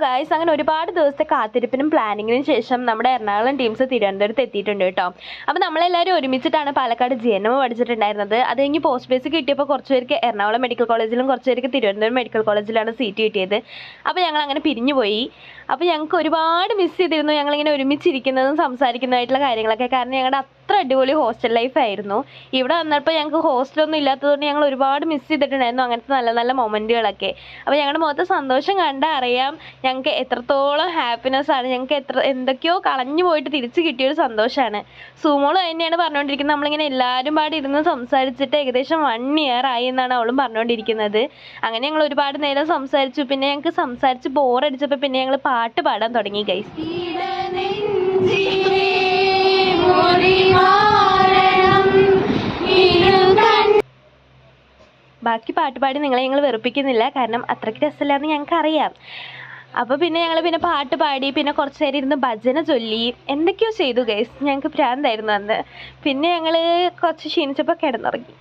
Guys, അങ്ങനെ ഒരുപാട് ദിവസത്തെ കാത്തിരിപ്പിനും പ്ലാനിങ്ങിനും ശേഷം നമ്മുടെ എറണാകുളം ടീംസ് തിരുവനന്തപുരത്ത് എത്തിയിട്ടുണ്ട് കേട്ടോ. അപ്പോൾ നമ്മളെല്ലാവരും ഒരുമിച്ചിട്ടാണ് പാലക്കാട് GNM പഠിച്ചിട്ടുണ്ടായിരുന്നത്. അത് കഴിഞ്ഞ് പോസ്റ്റ് ബേസ് കിട്ടിയപ്പോൾ കുറച്ച് പേർക്ക് എറണാകുളം മെഡിക്കൽ കോളേജിലും കുറച്ച് പേർക്ക് തിരുവനന്തപുരം മെഡിക്കൽ കോളേജിലാണ് സീറ്റ് കിട്ടിയത്. അപ്പോൾ ഞങ്ങൾ അങ്ങനെ പിരിഞ്ഞു പോയി. അപ്പോൾ ഞങ്ങൾക്ക് ഒരുപാട് മിസ് ചെയ്തിരുന്നു ഞങ്ങളിങ്ങനെ ഒരുമിച്ചിരിക്കുന്നതും സംസാരിക്കുന്നതായിട്ടുള്ള കാര്യങ്ങളൊക്കെ. കാരണം ഞങ്ങളുടെ അത്ര അടിപൊളി ഹോസ്റ്റൽ ലൈഫ് ആയിരുന്നു. ഇവിടെ വന്നപ്പോൾ ഞങ്ങൾക്ക് ഹോസ്റ്റലൊന്നും ഇല്ലാത്തതുകൊണ്ട് ഞങ്ങൾ ഒരുപാട് മിസ് ചെയ്തിട്ടുണ്ടായിരുന്നു അങ്ങനത്തെ നല്ല നല്ല മൊമെൻറ്റുകളൊക്കെ. അപ്പോൾ ഞങ്ങളുടെ മുഖത്ത് സന്തോഷം കണ്ടാൽ അറിയാം ഞങ്ങൾക്ക് എത്രത്തോളം ഹാപ്പിനെസ് ആണ്. ഞങ്ങൾക്ക് എന്തൊക്കെയോ കളഞ്ഞു പോയിട്ട് തിരിച്ച് കിട്ടിയൊരു സന്തോഷമാണ്. സുമോള് തന്നെയാണ് പറഞ്ഞുകൊണ്ടിരിക്കുന്നത്. നമ്മളിങ്ങനെ എല്ലാവരും പാടി ഇരുന്ന് സംസാരിച്ചിട്ട് ഏകദേശം 1 year ആയി എന്നാണ് അവളും പറഞ്ഞുകൊണ്ടിരിക്കുന്നത്. അങ്ങനെ ഞങ്ങൾ ഒരുപാട് നേരം സംസാരിച്ചു. പിന്നെ ഞങ്ങൾക്ക് സംസാരിച്ച് ബോറടിച്ചപ്പോൾ പിന്നെ ഞങ്ങൾ പാട്ട് പാടാൻ തുടങ്ങി ഗൈസ്. ബാക്കി പാട്ട് പാടി നിങ്ങളെ ഞങ്ങൾ വെറുപ്പിക്കുന്നില്ല, കാരണം അത്രയ്ക്ക് രസമില്ലാന്ന് ഞങ്ങൾക്കറിയാം. അപ്പോൾ പിന്നെ ഞങ്ങൾ പാട്ട് പാടി, പിന്നെ കുറച്ച് നേരം ഇരുന്ന് ഭജന ചൊല്ലി, എന്തൊക്കെയോ ചെയ്തു ഗൈസ്. ഞങ്ങൾക്ക് ഭ്രാന്തായിരുന്നു അന്ന്. പിന്നെ ഞങ്ങൾ കുറച്ച് ക്ഷീണിച്ചപ്പോൾ കിടന്നുറങ്ങി.